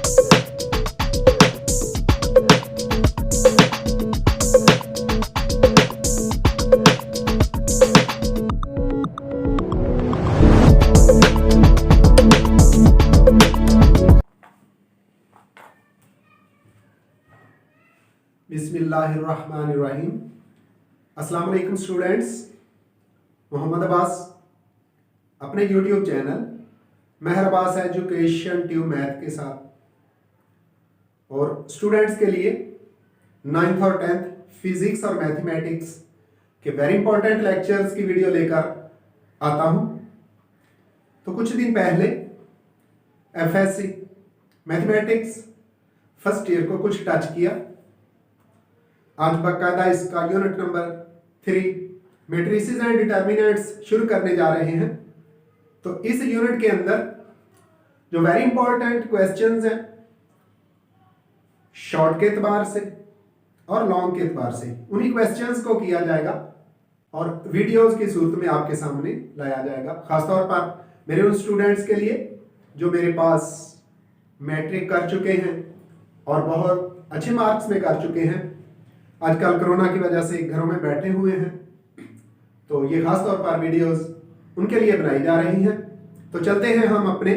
बिस्मिल्लाहिर्रहमानिर्रहीम। अस्सलाम वालेकुम स्टूडेंट्स, मोहम्मद अब्बास अपने यूट्यूब चैनल महर अब्बास एजुकेशन ट्यूब मैथ के साथ और स्टूडेंट्स के लिए 9th और 10th फिजिक्स और मैथमेटिक्स के वेरी इंपॉर्टेंट लेक्चर्स की वीडियो लेकर आता हूं। तो कुछ दिन पहले एफएससी मैथमेटिक्स फर्स्ट ईयर को कुछ टच किया। आज बाकायदा इसका unit number 3 matrices and determinants शुरू करने जा रहे हैं। तो इस यूनिट के अंदर जो वेरी इंपॉर्टेंट क्वेश्चंस हैं शॉर्ट के एतबार से और लॉन्ग के एतबार से, उन्हीं क्वेश्चंस को किया जाएगा और वीडियोस की सूरत में आपके सामने लाया जाएगा। खासतौर पर मेरे उन स्टूडेंट्स के लिए जो मेरे पास मैट्रिक कर चुके हैं और बहुत अच्छे मार्क्स में कर चुके हैं। आजकल कोरोना की वजह से घरों में बैठे हुए हैं, तो ये खास तौर पर वीडियोस उनके लिए बनाई जा रही हैं। तो चलते हैं हम अपने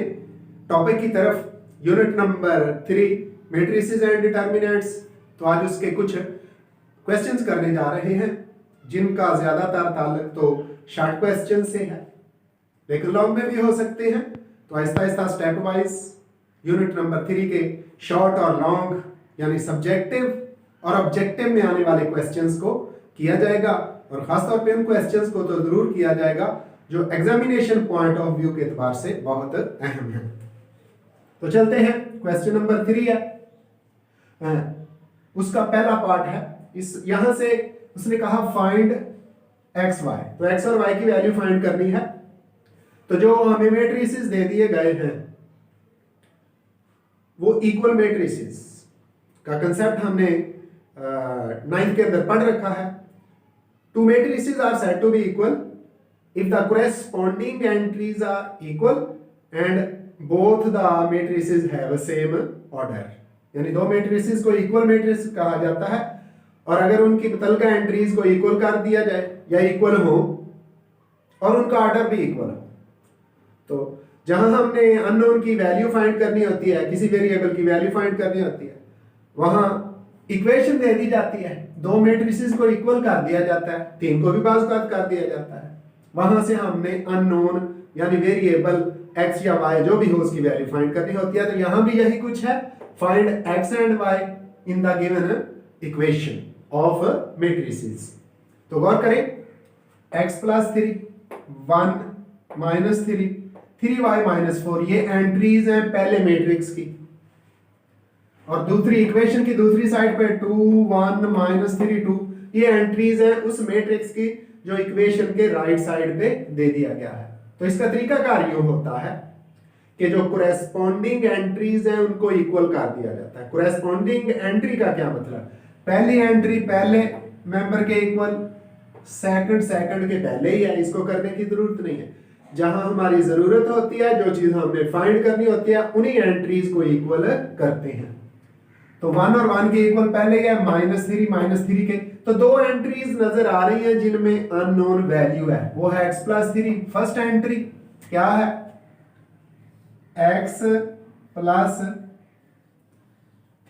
टॉपिक की तरफ। Unit number 3 matrices and determinants. तो आज उसके कुछ क्वेश्चंस करने जा रहे हैं जिनका ज्यादातर ताल्लुक तो शॉर्ट क्वेश्चन से है, लेकिन लॉन्ग में भी हो सकते हैं। तो Aahista Aahista step wise unit number 3 के शॉर्ट और लॉन्ग यानी सब्जेक्टिव और ऑब्जेक्टिव में आने वाले क्वेश्चंस को किया जाएगा और खासतौर पे उन क्वेश्चंस को तो जरूर किया जाएगा जो एग्जामिनेशन पॉइंट ऑफ व्यू के एतबार से बहुत अहम है। तो चलते हैं, क्वेश्चन नंबर 3 है, उसका पहला पार्ट है। इस यहां से उसने कहा फाइंड एक्स वाई, तो एक्स और वाई की वैल्यू फाइंड करनी है। तो जो हमें मैट्रिसेस दे दिए गए हैं वो इक्वल मैट्रिसेस का कंसेप्ट हमने 9th के अंदर पढ़ रखा है। Two matrices are said to be equal if the corresponding entries are equal and both the matrices have same order. यानी दो मैट्रिसेस को इक्वल मैट्रिक्स कहा जाता है और अगर उनकी मुतल्लिका एंट्रीज को इक्वल कर दिया जाए या इक्वल हो और उनका ऑर्डर भी इक्वल हो, तो जहां हमने अननोन की वैल्यू फाइंड करनी होती है, किसी वेरिएबल की वैल्यू फाइंड करनी होती है, वहां इक्वेशन दे दी जाती है, दो मैट्रिसेस को इक्वल कर दिया जाता है, 3 को भी बाज़ कर दिया जाता है। वहां से हमने अननोन यानी वेरिएबल x या y जो भी हो उसकी वैल्यू फाइंड करनी होती है। तो यहां भी यही कुछ है, find x and y in the given equation of matrices. तो गौर करें, x + 3 1 - 3 3y - 4 ये एंट्रीज हैं पहले मैट्रिक्स की, और दूसरी इक्वेशन की दूसरी साइड पे 2 1 - 3 2 ये एंट्रीज हैं उस मैट्रिक्स की जो इक्वेशन के राइट साइड पे दे दिया गया है। तो इसका तरीकाकार यूं होता है कि जो कोरेस्पोंडिंग एंट्रीज हैं उनको इक्वल कर दिया जाता है। कोरेस्पोंडिंग एंट्री का क्या मतलब? पहली एंट्री पहले मेंबर के इक्वल, सेकंड के पहले ही है, इसको करने की जरूरत नहीं है। जहां हमारी जरूरत होती है, जो चीज हमने फाइंड करनी होती है, उन्हीं एंट्रीज को इक्वल करते हैं। तो 1 और 1 के इक्वल पहले है, -3 -3 के। तो दो एंट्रीज नजर आ रही हैं जिनमें अननोन वैल्यू है, वो है x + 3। फर्स्ट एंट्री क्या है? x +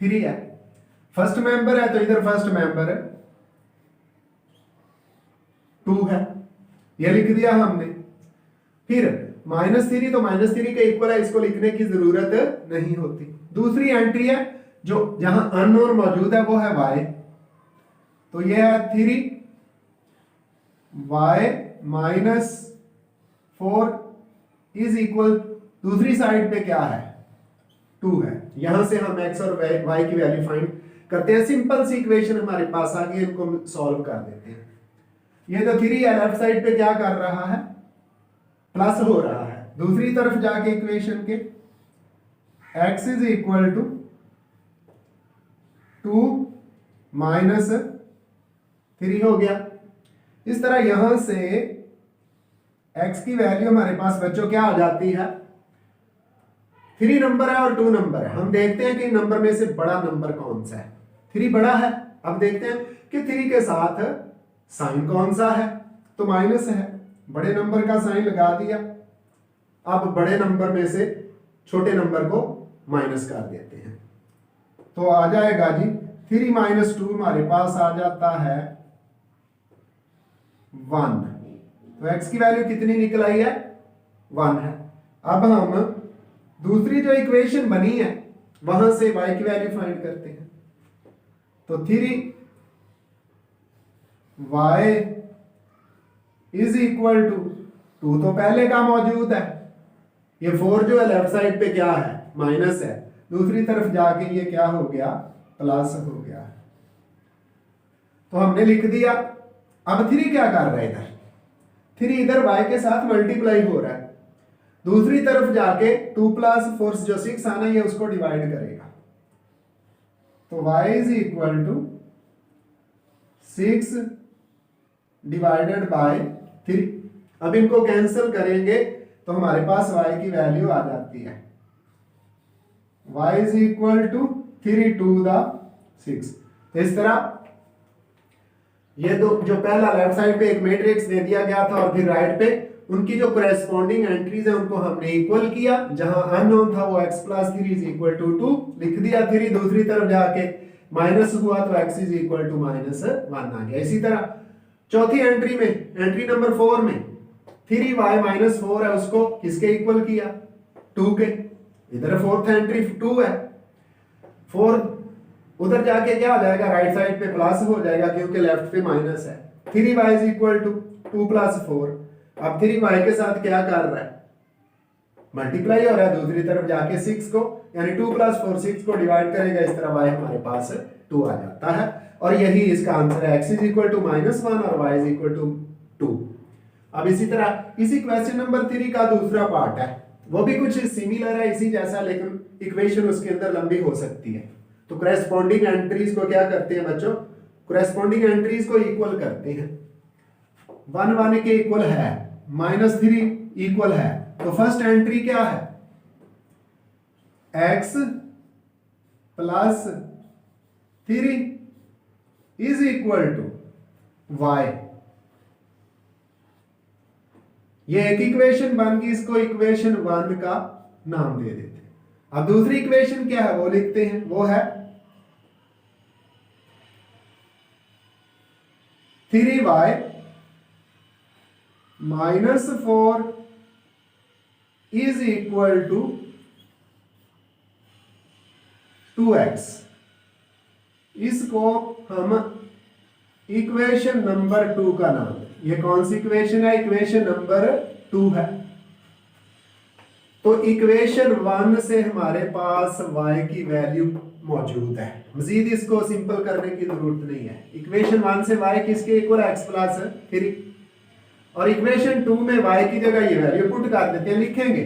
3 है, फर्स्ट मेंबर है, तो इधर फर्स्ट मेंबर है 2 है, ये लिख दिया हमने। फिर -3, तो -3 के इक्वल है, इसको लिखने की जरूरत नहीं होती। दूसरी एंट्री है जो जहां अननोन मौजूद है वो है y, तो ये है 3 y - 4 इज इक्वल, दूसरी साइड पे क्या है? 2 है। यहां से हम x और y की वैल्यू फाइंड करते हैं। सिंपल सी इक्वेशन हमारे पास आ गई, इनको सॉल्व कर देते हैं। ये जो 3 है लेफ्ट साइड पे क्या कर रहा है? प्लस हो रहा है। दूसरी तरफ जाके इक्वेशन के x इज इक्वल टू 2 - 3 हो गया। इस तरह यहां से x की वैल्यू हमारे पास बच्चों क्या आ जाती है? 3 नंबर है और 2 नंबर है। हम देखते हैं कि इन नंबर में से बड़ा नंबर कौन सा है। 3 बड़ा है। अब देखते हैं कि 3 के साथ साइन कौन सा है, तो माइनस है। बड़े नंबर का साइन लगा दिया। अब बड़े नंबर में से छोटे नंबर को माइनस कर देते हैं, तो आ जाएगा जी 3 माइनस 2 हमारे पास आ जाता है 1। तो x की वैल्यू कितनी निकल आई है, 1 है। अब हम दूसरी जो इक्वेशन बनी है वहां से y की वैल्यू फाइंड करते हैं। तो 3y इज इक्वल टू 2 तो पहले का मौजूद है, ये 4 जो है लेफ्ट साइड पे क्या है, माइनस है, दूसरी तरफ जाके ये क्या हो गया, प्लस हो गया। तो हमने लिख दिया। अब 3 क्या कर रहा है, इधर 3 इधर y के साथ मल्टीप्लाई हो रहा है, दूसरी तरफ जाके 2 प्लस 4 जो 6 आना है उसको डिवाइड करेगा। तो y is equal to 6 divided by 3। अब इनको कैंसिल करेंगे तो हमारे पास y की वैल्यू आ जाती है, y is equal to 3 to the 6। तो इस तरह ये दो जो पहला लेफ्ट साइड पे एक मैट्रिक्स दे दिया गया था और फिर राइट पे उनकी जो करेस्पॉन्डिंग एंट्रीज है उनको हमने इक्वल किया। जहां अननोन था वो x plus 3 is equal to 2 लिख दिया। 3 दूसरी तरफ जाके माइनस हुआ तो x is equal to minus 1 आ गया। इसी तरह चौथी एंट्री में, एंट्री नंबर 4 में 3y माइनस 4 है, उसको किसके इक्वल किया, 2 के। इधर फोर्थ एंट्री 2 है, 4 उधर जाके क्या हो जाएगा, राइट साइड पे प्लस हो जाएगा क्योंकि लेफ्ट पे माइनस है। 3y is equal to 2 plus 4। अब 3y के साथ क्या कर रहा है, मल्टीप्लाई हो रहा है, दूसरी तरफ जाके 6 को यानी 2 प्लस 4 6 को डिवाइड करेगा, इस तरह y हमारे पास 2 आ जाता है। और यही इसका आंसर है, x is equal to minus 1 और y इज इक्वल टू 2। अब इसी तरह इसी क्वेश्चन नंबर 3 का दूसरा पार्ट है, वो भी कुछ सिमिलर है इसी जैसा, लेकिन इक्वेशन उसके अंदर लंबी हो सकती है। तो करेस्पॉन्डिंग एंट्रीज को क्या करते हैं बच्चों, करेस्पॉन्डिंग एंट्रीज को इक्वल करते हैं। 1 1 के इक्वल है, -3 इक्वल है, तो फर्स्ट एंट्री क्या है, x plus 3 is equal to y। ये एक इक्वेशन बन गई, इसको इक्वेशन 1 का नाम दे देते हैं। अब दूसरी इक्वेशन क्या है वो लिखते हैं, वो है 3y minus 4 is equal to 2x। इसको हम इक्वेशन नंबर 2 का नाम, ये कौन सी इक्वेशन है, इक्वेशन नंबर 2 है। तो इक्वेशन 1 से हमारे पास y की वैल्यू मौजूद है, मजीद इसको सिंपल करने की जरूरत नहीं है। इक्वेशन 1 से y किसके इक्वल, x प्लस 3, और इक्वेशन 2 में y की जगह ये वैल्यू पुट कर देते हैं, लिखेंगे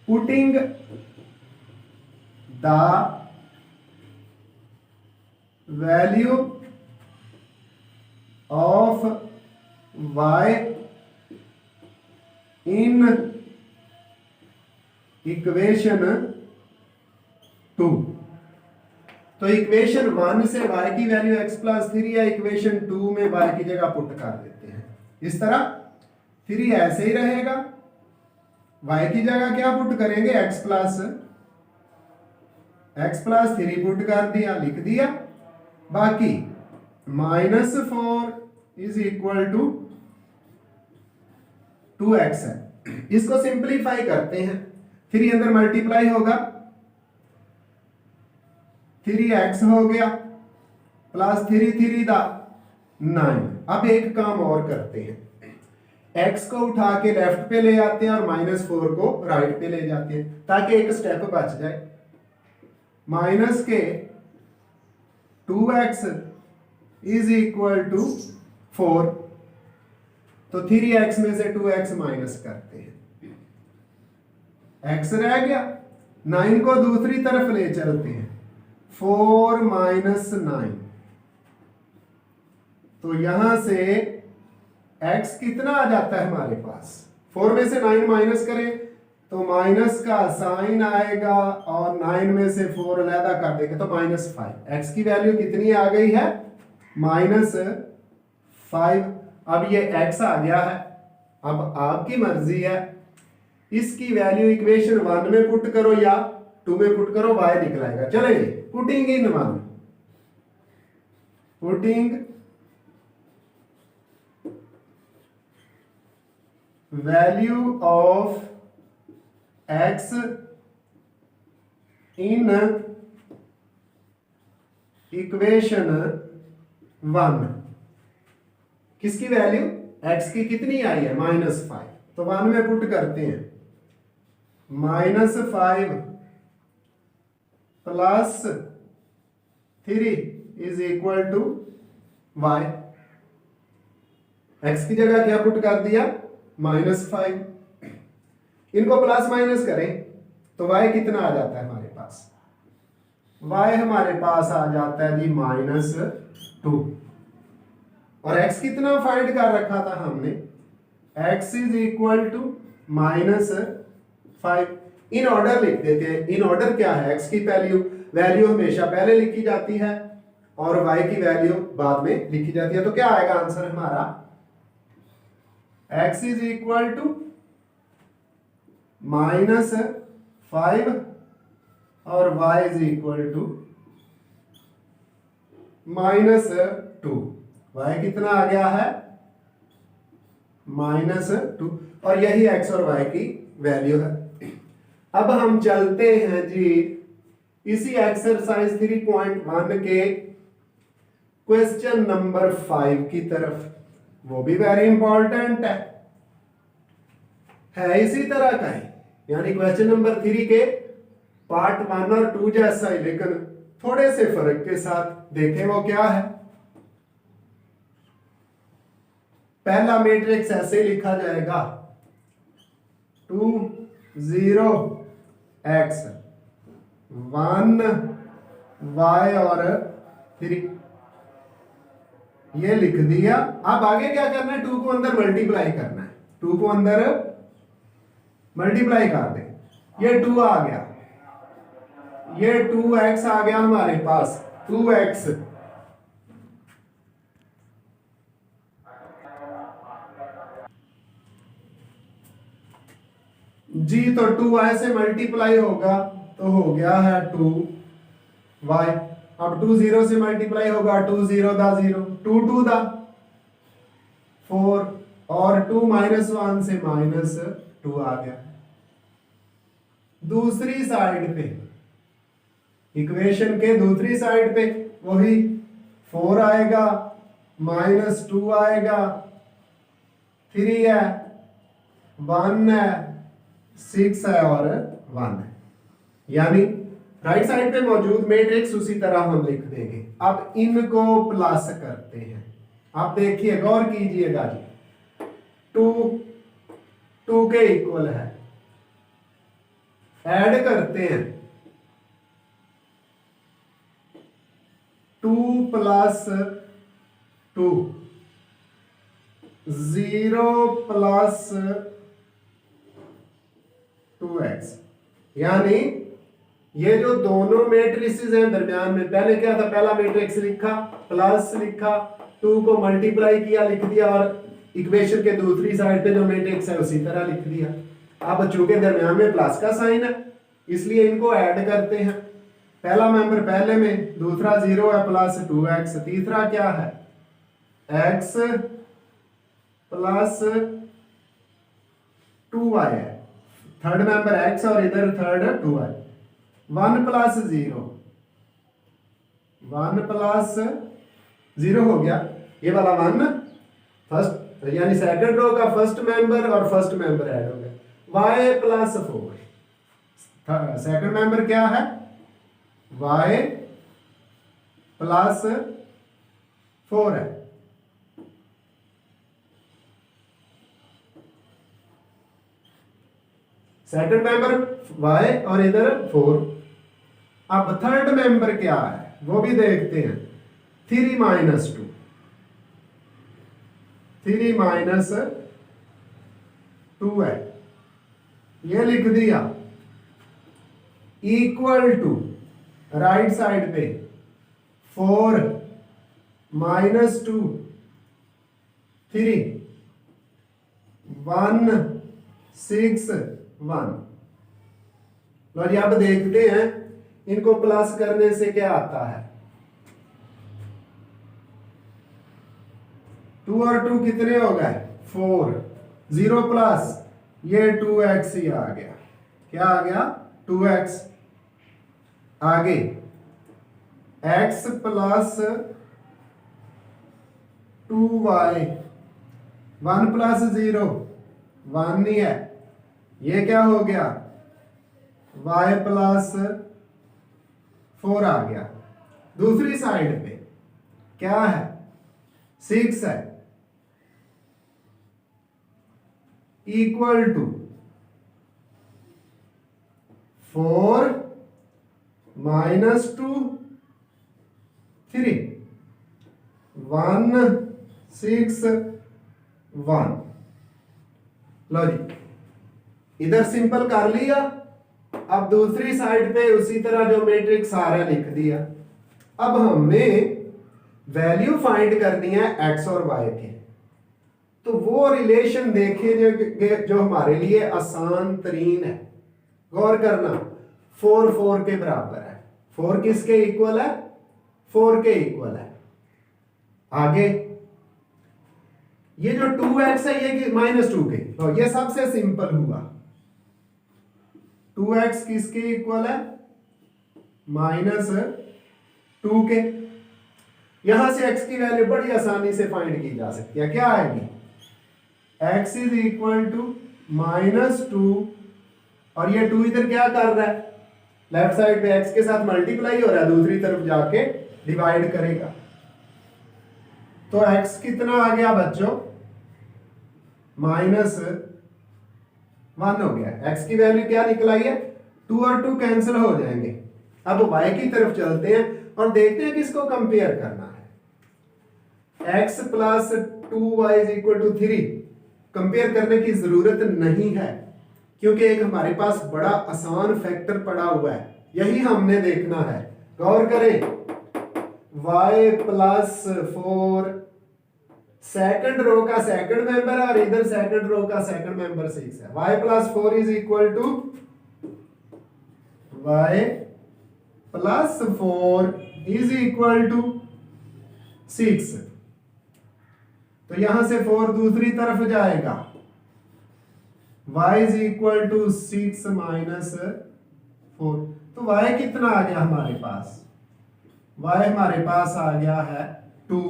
putting the value of y in equation 2। तो इक्वेशन 1 से y की वैल्यू x प्लस 3 है, इक्वेशन 2 में y की जगह पुट कर देते हैं। इस तरह 3 ऐसे ही रहेगा, y की जगह क्या पुट करेंगे, x प्लस 3 पुट कर दिया, लिख दिया। बाकी -4 इज इक्वल टू 2x है, इसको सिंप्लीफाई करते हैं। 3 अंदर मल्टीप्लाई होगा, 3x हो गया प्लस 3 3 दा 9। अब एक काम और करते हैं, x को उठा के लेफ्ट पे ले आते हैं और -4 को राइट पे ले जाते हैं ताकि एक स्टेप बच जाए। माइनस के 2x इज इक्वल टू 4, तो 3x में से 2x माइनस करते हैं, x रह गया, 9 को दूसरी तरफ ले चलते हैं, 4 - 9, तो यहां से x कितना आ जाता है हमारे पास, 4 में से 9 माइनस करें तो माइनस का साइन आएगा और 9 में से 4 अलहदा कर देंगे तो -5। x की वैल्यू कितनी आ गई है, -5। अब ये x आ गया है। अब आपकी मर्जी है, इसकी वैल्यू इक्वेशन 1 में पुट करो या 2 में पुट करो, y निकलाएगा। चले putting in 1, putting value of x in equation 1। किसकी वैल्यू, x की कितनी आई है, -5, तो 1 में पुट करते हैं। -5 plus 3 is equal to y। x की जगह क्या पुट कर दिया, -5। इनको प्लस माइनस करें तो y कितना आ जाता है हमारे पास, y हमारे पास आ जाता है जी -2। और x कितना फाइंड कर रखा था हमने, x is equal to -5। In order लिख देते हैं। इन ऑर्डर क्या है, x की वैल्यू हमेशा पहले लिखी जाती है और y की वैल्यू बाद में लिखी जाती है। तो क्या आएगा आंसर हमारा, x इज इक्वल टू -5 और y is equal to -2। y कितना आ गया है, -2, और यही x और y की वैल्यू है। अब हम चलते हैं जी इसी एक्सरसाइज 3.1 के क्वेश्चन नंबर 5 की तरफ। वो भी वेरी इंपॉर्टेंट है इसी तरह का ही, यानी क्वेश्चन नंबर 3 के पार्ट 1 और 2 जैसा ही, लेकिन थोड़े से फर्क के साथ। देखें वो क्या है। पहला मैट्रिक्स ऐसे लिखा जाएगा 2 0 x 1 y और 3, ये लिख दिया। अब आगे क्या करना है, 2 को अंदर मल्टीप्लाई करना है। 2 को अंदर मल्टीप्लाई कर दें, ये 2 आ गया, ये 2x आ गया हमारे पास, 2x जी, तो 2y से मल्टीप्लाई होगा तो हो गया है 2y। अब 2 0 से मल्टीप्लाई होगा, 2 0 दा 0, 2 2 दा 4, और 2 -1 से -2 आ गया। दूसरी साइड पे, इक्वेशन के दूसरी साइड पे वही 4 आएगा, -2 आएगा, 3 है, 1 है, 6 है और 1 है। यानी राइट साइड पे मौजूद मैट्रिक्स उसी तरह हम लिख देंगे। अब इनको प्लस करते हैं। आप देखिए, गौर कीजिएगा जी, 2 के इक्वल है, ऐड करते हैं 2 + 2 0 + 2x। यानी ये जो दोनों मैट्रिसेस हैं दरमियान में, पहले क्या था, पहला मैट्रिक्स लिखा, प्लस लिखा, 2 को मल्टीप्लाई किया, लिख दिया, और इक्वेशन के दूसरी साइड पे जो मैट्रिक्स है उसी तरह लिख दिया। अब चूंकि दरमियान में प्लस का साइन है इसलिए इनको ऐड करते हैं। पहला मेंबर पहले में, दूसरा 0 है, प्लस 2x, तीसरा क्या है, x प्लस 2y है, थर्ड मेंबर x और इधर थर्ड 2y। 1 + 0, 1 + 0 हो गया, ये वाला 1 फर्स्ट, यानी सेकंड रो का फर्स्ट मेंबर और फर्स्ट मेंबर ऐड हो गया। y + 4, सेकंड मेंबर क्या है, y + 4 है। सेकंड मेंबर y और इधर 4। अब थर्ड मेंबर क्या है वो भी देखते हैं, 3 - 2, 3 माइनस 2 है, ये लिख दिया, इक्वल टू राइट साइड पे 4 माइनस 2 3 1 6 1। लो जी अब देखते हैं इनको प्लस करने से क्या आता है। 2 और 2 कितने हो गए 4, 0 प्लस ये 2x ही आ गया, क्या आ गया 2x। आगे x प्लस 2y, 1 प्लस 0 1 नहीं है, ये क्या हो गया y प्लस 4 आ गया। दूसरी साइड पे क्या है 6 है, इक्वल टू 4 माइनस 2 3 1 6 1। लो जी इधर सिंपल कर लिया। अब दूसरी साइड पे उसी तरह जो मैट्रिक्स आ रहा है लिख दिया। अब हमने वैल्यू फाइंड करनी है x और y के, तो वो रिलेशन देखे जो हमारे लिए आसान तरीन है। गौर करना 4 4 के बराबर है, 4 किसके इक्वल है 4 के इक्वल है। आगे ये जो 2x है ये माइनस 2 के, तो ये सबसे सिंपल हुआ। 2x किसके इक्वल है माइनस 2 के। यहां से x की वैल्यू बड़ी आसानी से फाइंड की जा सकती है। क्या आएगी x is equal to minus 2 और ये 2 इधर क्या कर रहा है लेफ्ट साइड पे x के साथ मल्टीप्लाई हो रहा है, दूसरी तरफ जाके डिवाइड करेगा। तो x कितना आ गया बच्चों माइनस 1 हो गया। x की वैल्यू क्या निकल आई है 2 और 2 कैंसिल हो जाएंगे। अब y की तरफ चलते हैं और देखते हैं किसको कंपेयर करना है। x plus 2y is equal to 3 compare करने की जरूरत नहीं है, क्योंकि एक हमारे पास बड़ा आसान फैक्टर पड़ा हुआ है, यही हमने देखना है। गौर करें y प्लस 4 सेकंड रो का सेकंड मेंबर और इधर सेकंड रो का सेकंड मेंबर 6 है। y plus 4 is equal to y plus 4 is equal to 6। तो यहां से 4 दूसरी तरफ जाएगा, y is equal to 6 minus 4। तो y कितना आ गया हमारे पास, y हमारे पास आ गया है 2।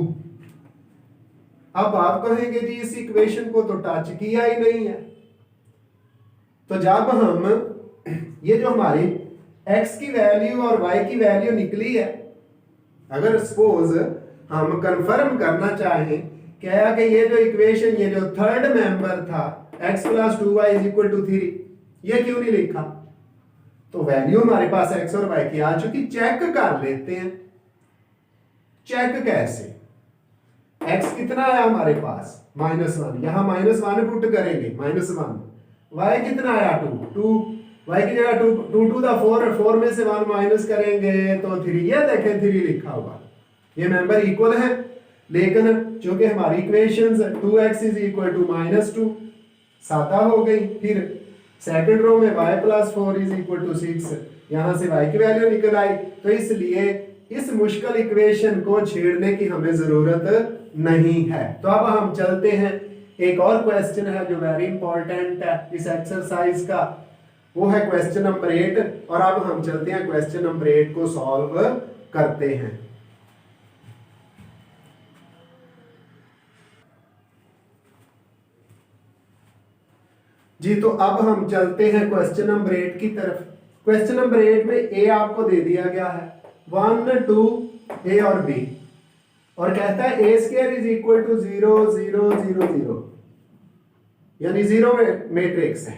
अब आप कहेंगे जी इस इक्वेशन को तो टच किया ही नहीं है। तो जब हम ये जो हमारी x की वैल्यू और y की वैल्यू निकली है, अगर सपोज हम कंफर्म करना चाहें क्या कि ये जो इक्वेशन ये जो थर्ड मेंबर था x plus 2y is equal to 3, ये क्यों नहीं लिखा। तो वैल्यू हमारे पास x और y की आ चुकी, चेक कर लेते हैं। चेक कैसे, x कितना आया हमारे पास -1, यहां -1 पुट करेंगे -1। y कितना आया 2, y की जगह 2 टू द 4 में से 1 माइनस करेंगे तो 3। ये देखें 3 लिखा हुआ, ये मेंबर इक्वल है। लेकिन चूंकि हमारी equations 2x is equal to -2 सादा हो गई। फिर सेकंड रो में y plus 4 is equal to 6, यहां से y की वैल्यू निकल आई। तो इसलिए इस मुश्किल इक्वेशन को छेड़ने की हमें जरूरत नहीं है। तो अब हम चलते हैं, एक और क्वेश्चन है जो वेरी इंपॉर्टेंट है इस एक्सरसाइज का, वो है क्वेश्चन नंबर 8। और अब हम चलते हैं क्वेश्चन नंबर 8 को सॉल्व करते हैं। जी तो अब हम चलते हैं क्वेश्चन नंबर 8 की तरफ। क्वेश्चन नंबर 8 में ए आपको दे दिया गया है 1 2 ए और बी, और कहता है ए स्क्वायर इज इक्वल टू 0 0 0 0, यानी 0 मैट्रिक्स है।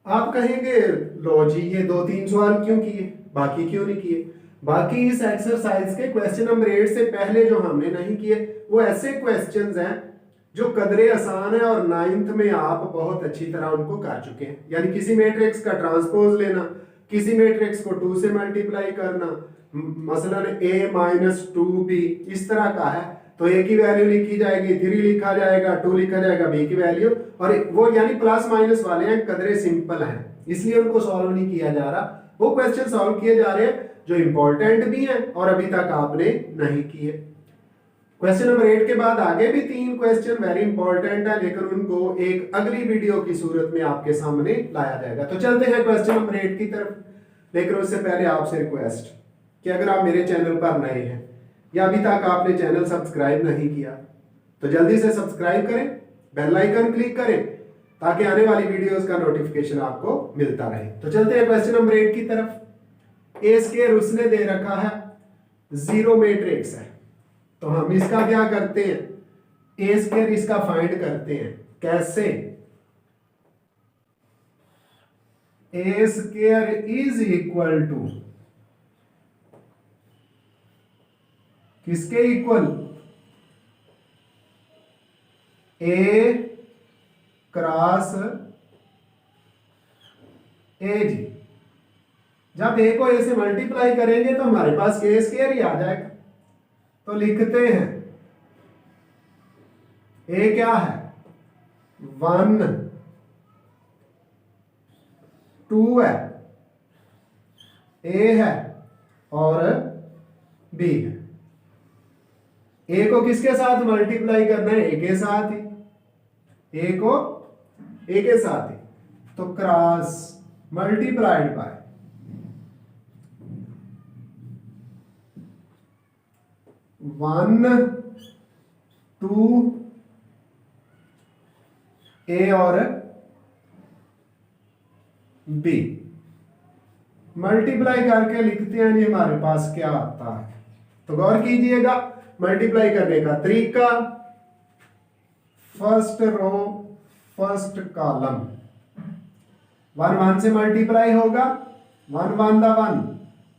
आप कहेंगे लो जी ये 2-3 सवाल क्यों किए, बाकी क्यों नहीं किए। बाकी इस एक्सरसाइज के क्वेश्चन नंबर 8 से पहले जो हमने नहीं किए वो ऐसे क्वेश्चंस हैं जो कदरे आसान है और 9th में आप बहुत अच्छी तरह उनको कर चुके हैं। यानी किसी मैट्रिक्स का ट्रांसपोज लेना, किसी मैट्रिक्स को 2 से मल्टीप्लाई करना, मसलन a माइनस 2b इस तरह का है तो a की वैल्यू लिखी जाएगी, 3 लिखा जाएगा, 2 लिखा जाएगा, b की वैल्यू, और वो यानी प्लस माइनस वाले हैं, कदरे सिंपल हैं इसलिए उनको सॉल्व नहीं किया जा रहा। वो क्वेश्चन सॉल्व किए जा रहे हैं जो इंपॉर्टेंट भी हैं और अभी तक आपने नहीं किए। क्वेश्चन नंबर 8 के बाद आगे भी 3 क्वेश्चन वेरी इंपॉर्टेंट है, लेकिन उनको एक अगली वीडियो की सूरत में आपके सामने लाया जाएगा। तो चलते हैं क्वेश्चन नंबर 8 की तरफ, लेकिन उससे पहले आपसे रिक्वेस्ट कि अगर आप मेरे चैनल पर नए हैं या अभी तक आपने चैनल सब्सक्राइब नहीं किया तो जल्दी से सब्सक्राइब करें, बेल आइकन क्लिक करें ताकि आने वाली वीडियोस का नोटिफिकेशन आपको मिलता रहे। तो चलते हैं क्वेश्चन नंबर 8 की तरफ। ए स्क्वायर उसने दे रखा है, जीरो मैट्रिक्स है, तो हम इसका क्या करते हैं, ए स्क्वायर इसका फाइंड करते हैं। कैसे? ए स्क्वायर इज इक्वल टू किसके इक्वल? ए क्रॉस ए जी। जब ए को ए से मल्टीप्लाई करेंगे तो हमारे पास ए स्क्वायर ही आ जाएगा। तो लिखते हैं ए क्या है? 1, 2 है, ए है और बी है। ए को किसके साथ मल्टीप्लाई करना है? ए के साथ ही। ए को ए के साथ ही, तो क्रॉस मल्टीप्लाइड बाय 1, 2 ए और बी मल्टीप्लाई करके लिखते हैं जी हमारे पास क्या आता है। तो गौर कीजिएगा मल्टीप्लाई करने का तरीका, फर्स्ट रो फर्स्ट कॉलम, 1 1 से मल्टीप्लाई होगा, 1 1 दा 1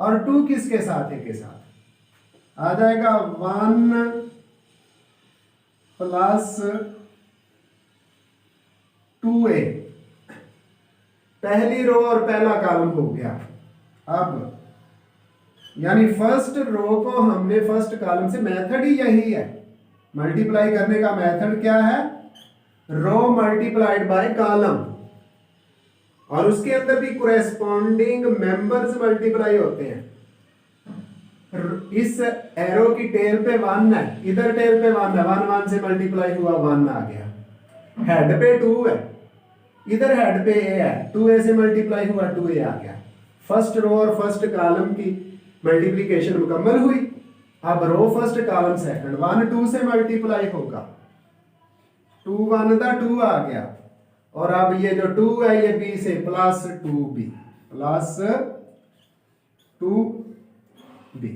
और 2 किसके साथ है? के साथ आ जाएगा 1 प्लस 2a। पहली रो और पहला कॉलम हो गया। अब यानी फर्स्ट रो को हमने फर्स्ट कॉलम से, मेथड ही यही है, मल्टीप्लाई करने का मेथड क्या है? रो मल्टीप्लाइड बाय कॉलम, और उसके अंदर भी कोरेस्पॉन्डिंग मेंबर्स मल्टीप्लाई होते हैं। इस एरो की टेल पे 1 है, इधर टेल पे 1 है, 1 1 से मल्टीप्लाई हुआ 1 आ गया। हेड पे 2 है, इधर हेड पे a है, 2a से मल्टीप्लाई हुआ 2a आ गया। फर्स्ट रो और फर्स्ट कॉलम की मल्टीप्लिकेशन मुकम्मल हुई। अब रो फर्स्ट कॉलम सेकंड, 1 2 से मल्टीप्लाई होगा, 2 1 दा 2 आ गया, और अब ये जो 2 है ये b से प्लस 2b प्लस 2b।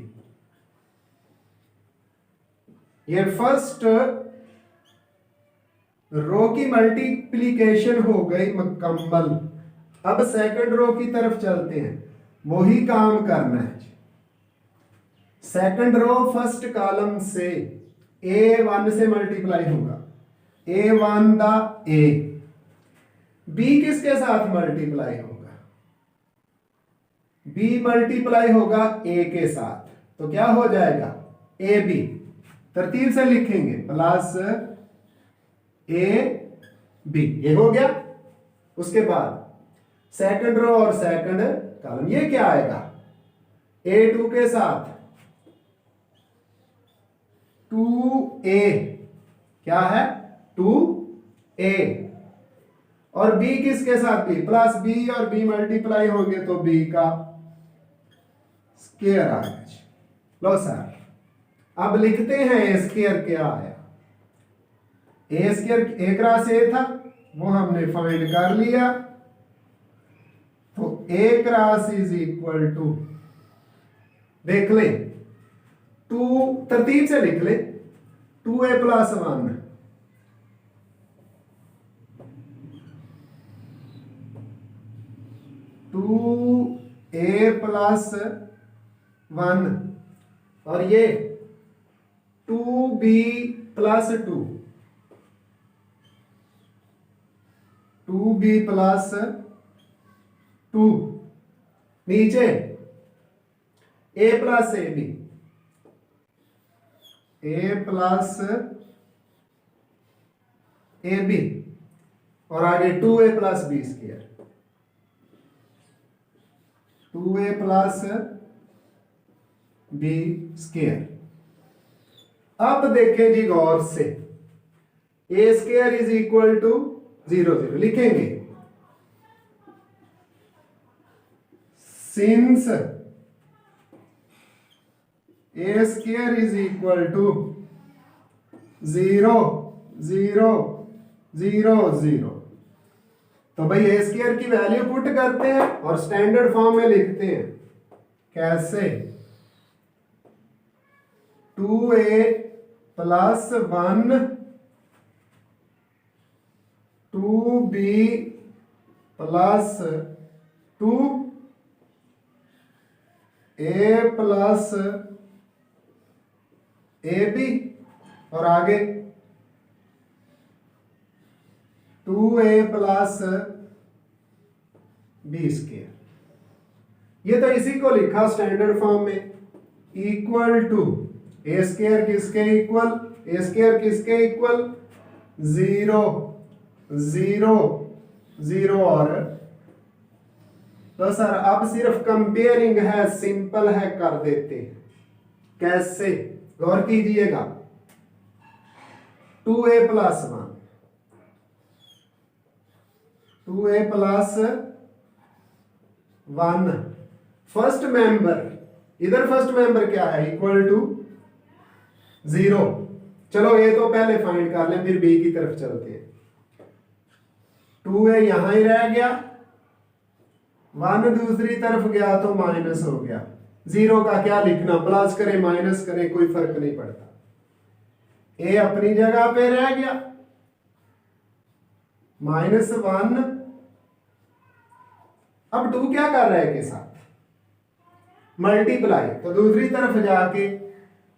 ये फर्स्ट रो की मल्टीप्लिकेशन हो गई मुकम्मल। अब सेकंड रो की तरफ चलते हैं, वही काम करना है। सेकंड रो फर्स्ट कॉलम से a 1 से मल्टीप्लाई होगा, a 1 दा a, b किसके साथ मल्टीप्लाई होगा? b मल्टीप्लाई होगा a के साथ, तो क्या हो जाएगा? a b। तरतीब से लिखेंगे, प्लस a b, ये हो गया। उसके बाद सेकंड रो और सेकंड कॉलम, ये क्या आएगा? a 2 के साथ 2a, क्या है? 2a, और b किसके साथ? b प्लस b, और b मल्टीप्लाई होंगे तो b का स्क्वायर आ गया। लो सर, अब लिखते हैं ए स्क्वायर क्या आया। A square a cross a था, वो हमने फाइंड कर लिया, तो a cross is equal to, देख ले 2, तरतीब से लिख ले, 2a प्लस 1, 2a प्लस 1, और ये 2b प्लस 2, 2b प्लस 2, नीचे a plus A B, a plus A B, और आगे 2a plus B square, 2a plus B square. अब देखें जी गौर से, A square is equal to 0 0 लिखेंगे, since A square is equal to 0 0 0 0, तो भाई ए स्क्वायर की वैल्यू पुट करते हैं और स्टैंडर्ड फॉर्म में लिखते हैं। कैसे? 2a plus 1 2b plus 2 a plus A B, और आगे 2a प्लस बी स्क्वायर। ये तो इसी को लिखा स्टैंडर्ड फॉर्म में, इक्वल टू ए स्क्वायर किसके इक्वल, ए स्क्वायर किसके इक्वल, 0 0 0 और तो सर अब सिर्फ कंपेयरिंग है, सिंपल है, कर देते हैं। कैसे? गौर कीजिएगा, 2a plus 1 2a plus 1, first member, इधर फर्स्ट मेंबर क्या है, इक्वल टू 0। चलो ये तो पहले फाइंड कर लें, फिर बी की तरफ चलते हैं। 2a यहां ही रह गया, 1 दूसरी तरफ गया तो माइनस हो गया। 0 का क्या लिखना, प्लस करें माइनस करें कोई फर्क नहीं पड़ता, a अपनी जगह पे रह गया, -1। अब 2 क्या कर रहा है के साथ, मल्टीप्लाई, तो दूसरी तरफ जाके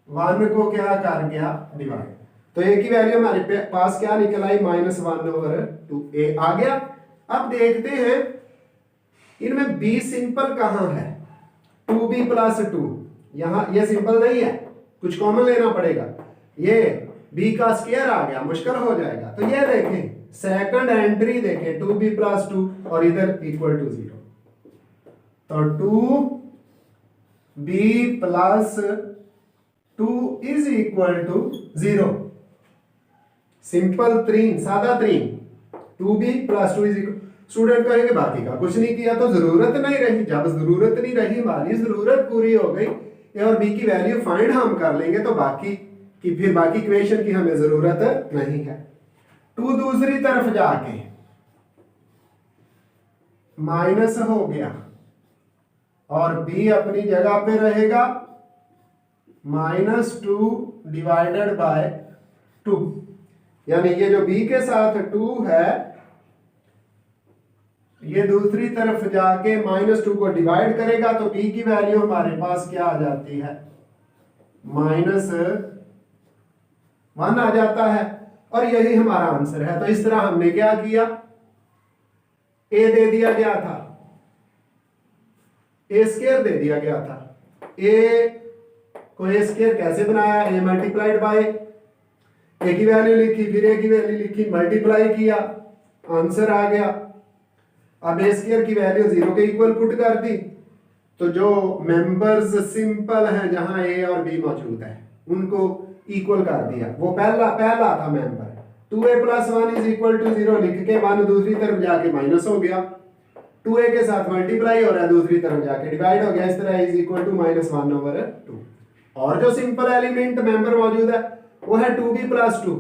1 को क्या कर गया, डिवाइड, तो a की वैल्यू हमारे पास क्या निकल आई, -1/2a आ गया। अब देखते हैं इनमें b सिंपल कहां है, 2b प्लस 2, यहां ये सिंपल नहीं है, कुछ कॉमन लेना पड़ेगा, ये b का स्क्वायर आ गया, मुश्किल हो जाएगा। तो ये देखें सेकंड एंट्री देखें, 2b प्लस 2 और इधर इक्वल टू 0, तो 2b plus 2 is equal to 0, simple 3, सादा 3, 2b plus 2 is equal. Student कहेंगे बाकी का कुछ नहीं किया तो जरूरत नहीं रही, जब जरूरत नहीं रही, हमारी जरूरत पूरी हो गई, ए और बी की वैल्यू फाइंड हम कर लेंगे, तो बाकी की फिर बाकी इक्वेशन की हमें जरूरत नहीं है। 2 दूसरी तरफ जाके माइनस हो गया और b अपनी जगह पे रहेगा, -2 डिवाइडेड बाय 2, यानी ये जो b के साथ 2 है, ये दूसरी तरफ जाके -2 को डिवाइड करेगा, तो b की वैल्यू हमारे पास क्या आ जाती है, -1 आ जाता है, और यही हमारा आंसर है। तो इस तरह हमने क्या किया, a दे दिया गया था, a स्क्वायर दे दिया गया था, a को a स्क्वायर कैसे बनाया, a मल्टीप्लाइड बाय a की वैल्यू लिखी, फिर a की वैल्यू लिखी, मल्टीप्लाई किया, आंसर आ गया। अब a स्क्वायर की वैल्यू 0 के इक्वल पुट कर दी, तो जो मेंबर्स सिंपल हैं जहां a और b मौजूद है उनको इक्वल कर दिया, वो पहला था member, 2a plus 1 is equal to 0 लिख के 1 दूसरी तरफ जाके माइनस हो गया, 2a के साथ मल्टीप्लाई हो रहा है, दूसरी तरफ जाके डिवाइड हो गया, इस तरह इज इक्वल टू -1/2। और जो सिंपल एलिमेंट मेंबर मौजूद है वो है 2b plus 2,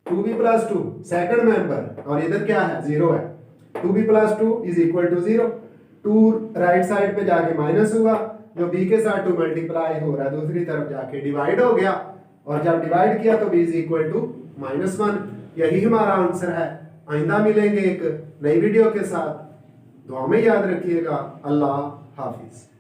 2b plus 2 second member, और इधर क्या है, 0 है, 2b plus 2 is equal to 0, 2 right side पे जाके माइनस हुआ, जो b के साथ 2 मल्टीप्लाई हो रहा है दूसरी तरफ जाके डिवाइड हो गया, और जब डिवाइड किया तो b इज इक्वल टू -1। यही हमारा आंसर है। आइंदा मिलेंगे एक नई वीडियो के साथ, दुआ में याद रखिएगा। अल्लाह हाफिज।